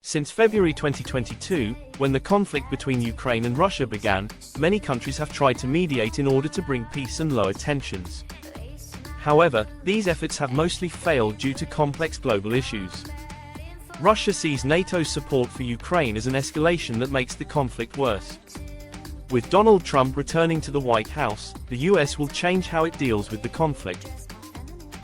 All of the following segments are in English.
Since February 2022, when the conflict between Ukraine and Russia began, many countries have tried to mediate in order to bring peace and lower tensions. However, these efforts have mostly failed due to complex global issues. Russia sees NATO's support for Ukraine as an escalation that makes the conflict worse. With Donald Trump returning to the White House, the US will change how it deals with the conflict.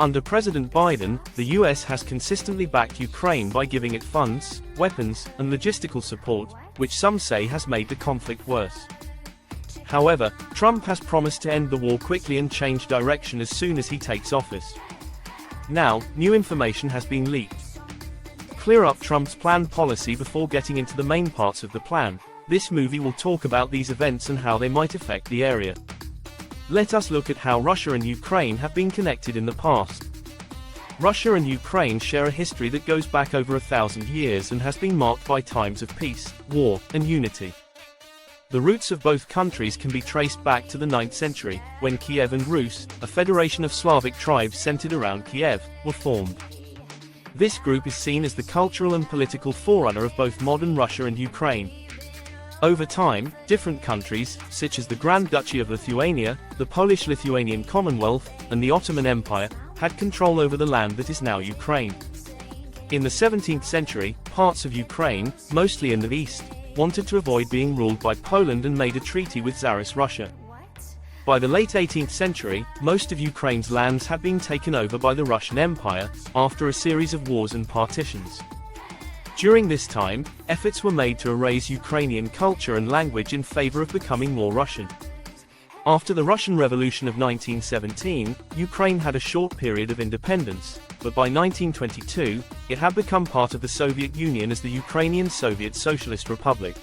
Under President Biden, the US has consistently backed Ukraine by giving it funds, weapons, and logistical support, which some say has made the conflict worse. However, Trump has promised to end the war quickly and change direction as soon as he takes office. Now, new information has been leaked. Clear up Trump's planned policy before getting into the main parts of the plan. This movie will talk about these events and how they might affect the area. Let us look at how Russia and Ukraine have been connected in the past. Russia and Ukraine share a history that goes back over 1,000 years and has been marked by times of peace, war, and unity. The roots of both countries can be traced back to the 9th century, when Kiev and Rus, a federation of Slavic tribes centered around Kiev, were formed. This group is seen as the cultural and political forerunner of both modern Russia and Ukraine. Over time, different countries, such as the Grand Duchy of Lithuania, the Polish-Lithuanian Commonwealth, and the Ottoman Empire, had control over the land that is now Ukraine. In the 17th century, parts of Ukraine, mostly in the east, wanted to avoid being ruled by Poland and made a treaty with Tsarist Russia. By the late 18th century, most of Ukraine's lands had been taken over by the Russian Empire, after a series of wars and partitions. During this time, efforts were made to erase Ukrainian culture and language in favor of becoming more Russian. After the Russian Revolution of 1917, Ukraine had a short period of independence, but by 1922, it had become part of the Soviet Union as the Ukrainian Soviet Socialist Republic.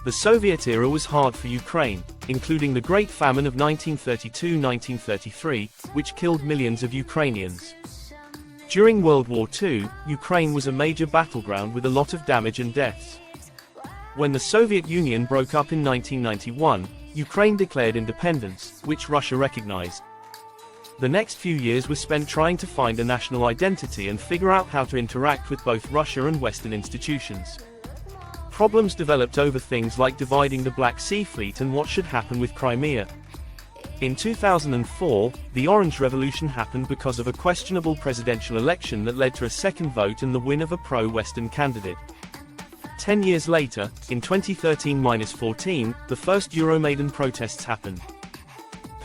The Soviet era was hard for Ukraine, including the Great Famine of 1932-1933, which killed millions of Ukrainians. During World War II, Ukraine was a major battleground with a lot of damage and deaths. When the Soviet Union broke up in 1991, Ukraine declared independence, which Russia recognized. The next few years were spent trying to find a national identity and figure out how to interact with both Russia and Western institutions. Problems developed over things like dividing the Black Sea Fleet and what should happen with Crimea. In 2004, the Orange Revolution happened because of a questionable presidential election that led to a second vote and the win of a pro-Western candidate. 10 years later, in 2013-14, the first Euromaidan protests happened.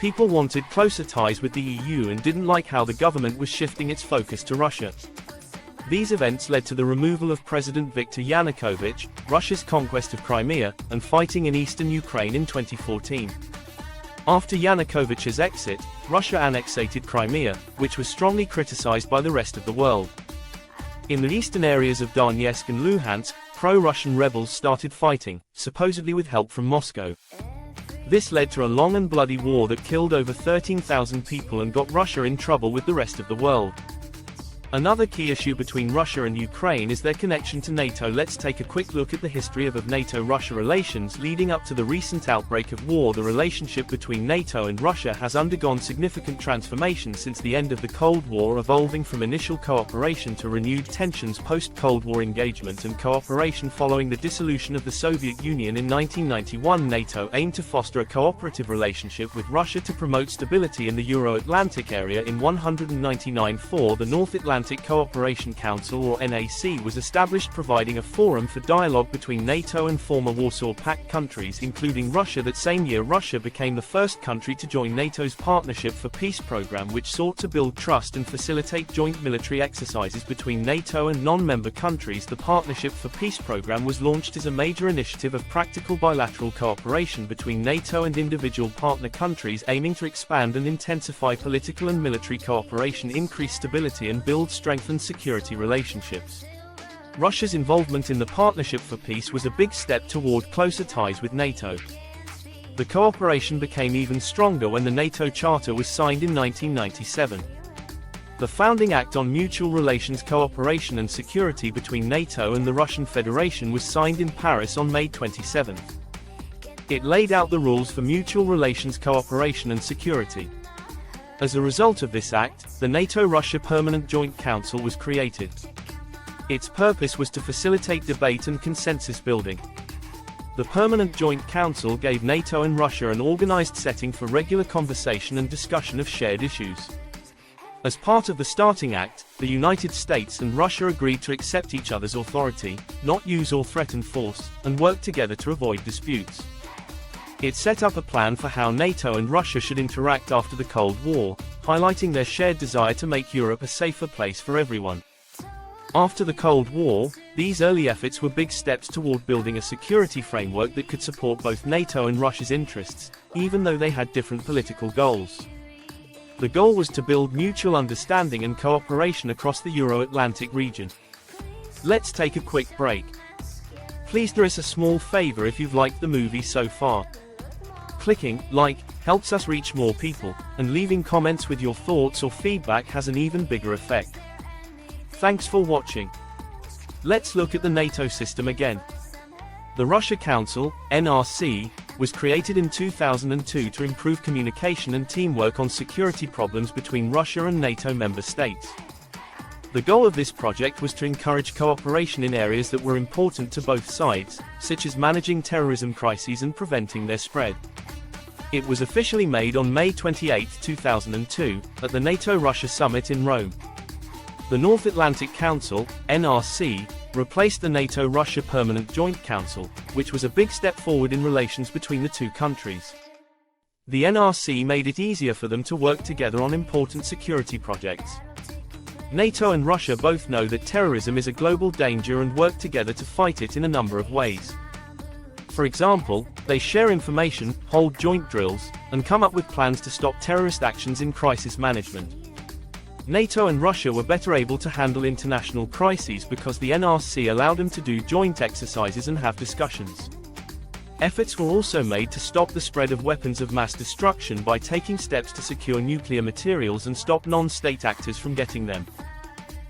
People wanted closer ties with the EU and didn't like how the government was shifting its focus to Russia. These events led to the removal of President Viktor Yanukovych, Russia's conquest of Crimea, and fighting in eastern Ukraine in 2014. After Yanukovych's exit, Russia annexated Crimea, which was strongly criticized by the rest of the world. In the eastern areas of Donetsk and Luhansk, pro-Russian rebels started fighting, supposedly with help from Moscow. This led to a long and bloody war that killed over 13,000 people and got Russia in trouble with the rest of the world. Another key issue between Russia and Ukraine is their connection to NATO. Let's take a quick look at the history of NATO-Russia relations leading up to the recent outbreak of war. The relationship between NATO and Russia has undergone significant transformation since the end of the Cold War, evolving from initial cooperation to renewed tensions post-Cold War engagement and cooperation following the dissolution of the Soviet Union in 1991. NATO aimed to foster a cooperative relationship with Russia to promote stability in the Euro-Atlantic area. In 1999, the North Atlantic Cooperation Council, or NAC, was established, providing a forum for dialogue between NATO and former Warsaw Pact countries, including Russia. That same year, Russia became the first country to join NATO's Partnership for Peace program, which sought to build trust and facilitate joint military exercises between NATO and non-member countries. The Partnership for Peace program was launched as a major initiative of practical bilateral cooperation between NATO and individual partner countries, aiming to expand and intensify political and military cooperation, increase stability, and build strengthened security relationships. Russia's involvement in the Partnership for Peace was a big step toward closer ties with NATO. The cooperation became even stronger when the NATO Charter was signed in 1997. The founding act on mutual relations, cooperation and security between NATO and the Russian Federation was signed in Paris on May 27. It laid out the rules for mutual relations, cooperation and security. As a result of this act, the NATO-Russia Permanent Joint Council was created. Its purpose was to facilitate debate and consensus building. The Permanent Joint Council gave NATO and Russia an organized setting for regular conversation and discussion of shared issues. As part of the Starting Act, the United States and Russia agreed to accept each other's authority, not use or threaten force, and work together to avoid disputes. It set up a plan for how NATO and Russia should interact after the Cold War, highlighting their shared desire to make Europe a safer place for everyone. After the Cold War, these early efforts were big steps toward building a security framework that could support both NATO and Russia's interests, even though they had different political goals. The goal was to build mutual understanding and cooperation across the Euro-Atlantic region. Let's take a quick break. Please do us a small favor if you've liked the movie so far. Clicking like helps us reach more people, and leaving comments with your thoughts or feedback has an even bigger effect. Thanks for watching. Let's look at the NATO system again. The Russia Council, NRC, was created in 2002 to improve communication and teamwork on security problems between Russia and NATO member states. The goal of this project was to encourage cooperation in areas that were important to both sides, such as managing terrorism crises and preventing their spread. It was officially made on May 28, 2002, at the NATO-Russia summit in Rome. The North Atlantic Council, NRC, replaced the NATO-Russia Permanent Joint Council, which was a big step forward in relations between the two countries. The NRC made it easier for them to work together on important security projects. NATO and Russia both know that terrorism is a global danger and work together to fight it in a number of ways. For example, they share information, hold joint drills, and come up with plans to stop terrorist actions in crisis management. NATO and Russia were better able to handle international crises because the NRC allowed them to do joint exercises and have discussions. Efforts were also made to stop the spread of weapons of mass destruction by taking steps to secure nuclear materials and stop non-state actors from getting them.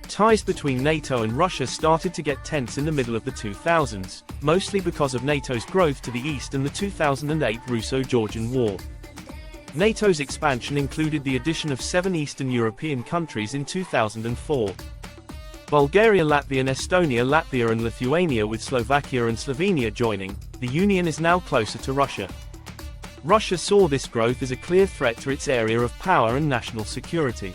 Ties between NATO and Russia started to get tense in the middle of the 2000s, mostly because of NATO's growth to the east and the 2008 Russo-Georgian War. NATO's expansion included the addition of 7 Eastern European countries in 2004. Bulgaria, Latvia and Estonia, Latvia and Lithuania, with Slovakia and Slovenia joining, the Union is now closer to Russia. Russia saw this growth as a clear threat to its area of power and national security.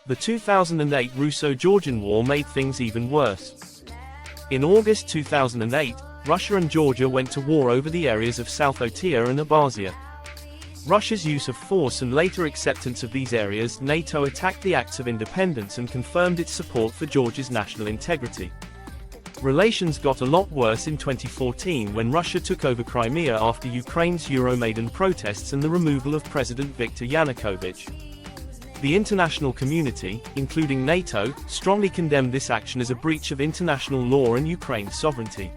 The 2008 Russo-Georgian War made things even worse. In August 2008, Russia and Georgia went to war over the areas of South Osetia and Abkhazia. Russia's use of force and later acceptance of these areas, NATO attacked the acts of independence and confirmed its support for Georgia's national integrity. Relations got a lot worse in 2014 when Russia took over Crimea after Ukraine's Euromaidan protests and the removal of President Viktor Yanukovych. The international community, including NATO, strongly condemned this action as a breach of international law and Ukraine's sovereignty.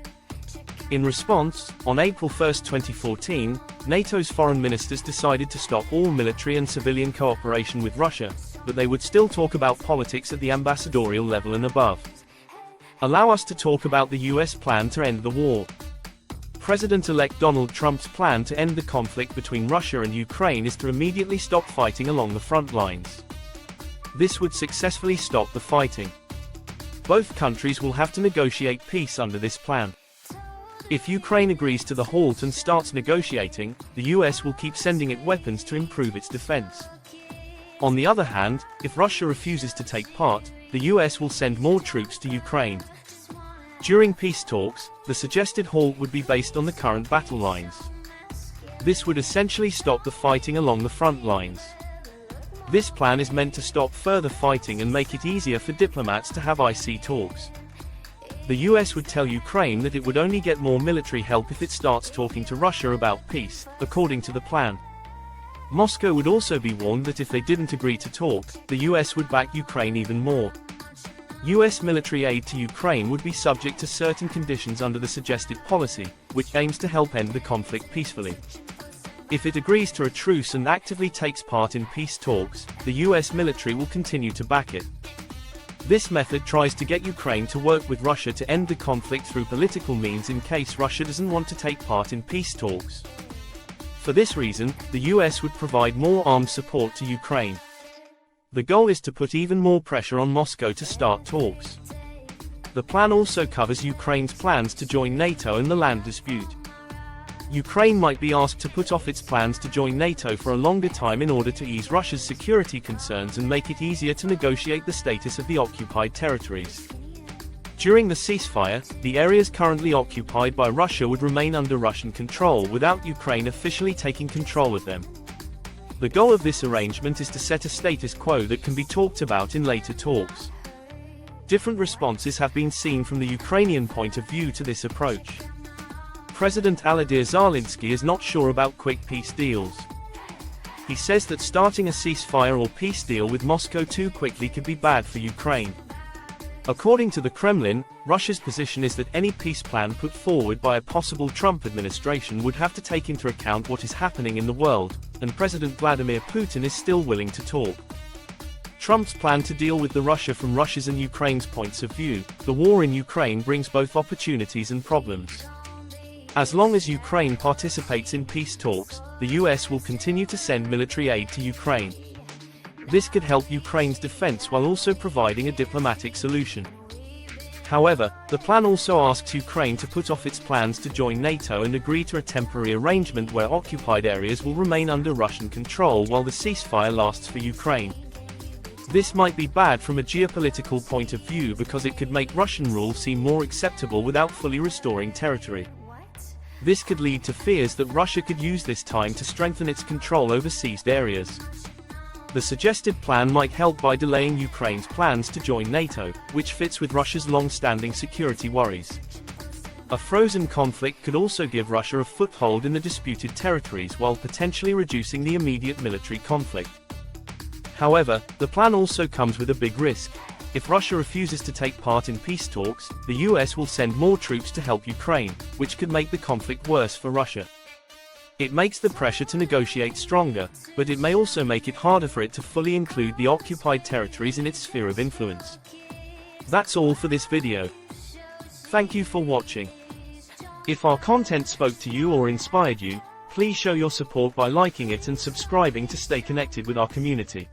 In response, on April 1, 2014, NATO's foreign ministers decided to stop all military and civilian cooperation with Russia, but they would still talk about politics at the ambassadorial level and above. Allow us to talk about the US plan to end the war. President-elect Donald Trump's plan to end the conflict between Russia and Ukraine is to immediately stop fighting along the front lines. This would successfully stop the fighting. Both countries will have to negotiate peace under this plan. If Ukraine agrees to the halt and starts negotiating, the US will keep sending it weapons to improve its defense. On the other hand, if Russia refuses to take part, the US will send more troops to Ukraine. During peace talks, the suggested halt would be based on the current battle lines. This would essentially stop the fighting along the front lines. This plan is meant to stop further fighting and make it easier for diplomats to have IC talks. The US would tell Ukraine that it would only get more military help if it starts talking to Russia about peace, according to the plan. Moscow would also be warned that if they didn't agree to talk, the US would back Ukraine even more. US military aid to Ukraine would be subject to certain conditions under the suggested policy, which aims to help end the conflict peacefully. If it agrees to a truce and actively takes part in peace talks, the US military will continue to back it. This method tries to get Ukraine to work with Russia to end the conflict through political means in case Russia doesn't want to take part in peace talks. For this reason, the US would provide more armed support to Ukraine. The goal is to put even more pressure on Moscow to start talks. The plan also covers Ukraine's plans to join NATO and the land dispute. Ukraine might be asked to put off its plans to join NATO for a longer time in order to ease Russia's security concerns and make it easier to negotiate the status of the occupied territories. During the ceasefire, the areas currently occupied by Russia would remain under Russian control without Ukraine officially taking control of them. The goal of this arrangement is to set a status quo that can be talked about in later talks. Different responses have been seen from the Ukrainian point of view to this approach. President Volodymyr Zelensky is not sure about quick peace deals. He says that starting a ceasefire or peace deal with Moscow too quickly could be bad for Ukraine. According to the Kremlin, Russia's position is that any peace plan put forward by a possible Trump administration would have to take into account what is happening in the world, and President Vladimir Putin is still willing to talk. Trump's plan to deal with Russia from Russia's and Ukraine's points of view, the war in Ukraine brings both opportunities and problems. As long as Ukraine participates in peace talks, the US will continue to send military aid to Ukraine. This could help Ukraine's defense while also providing a diplomatic solution. However, the plan also asks Ukraine to put off its plans to join NATO and agree to a temporary arrangement where occupied areas will remain under Russian control while the ceasefire lasts for Ukraine. This might be bad from a geopolitical point of view because it could make Russian rule seem more acceptable without fully restoring territory. This could lead to fears that Russia could use this time to strengthen its control over seized areas. The suggested plan might help by delaying Ukraine's plans to join NATO, which fits with Russia's long-standing security worries. A frozen conflict could also give Russia a foothold in the disputed territories while potentially reducing the immediate military conflict. However, the plan also comes with a big risk. If Russia refuses to take part in peace talks, the US will send more troops to help Ukraine, which could make the conflict worse for Russia. It makes the pressure to negotiate stronger, but it may also make it harder for it to fully include the occupied territories in its sphere of influence. That's all for this video. Thank you for watching. If our content spoke to you or inspired you, please show your support by liking it and subscribing to stay connected with our community.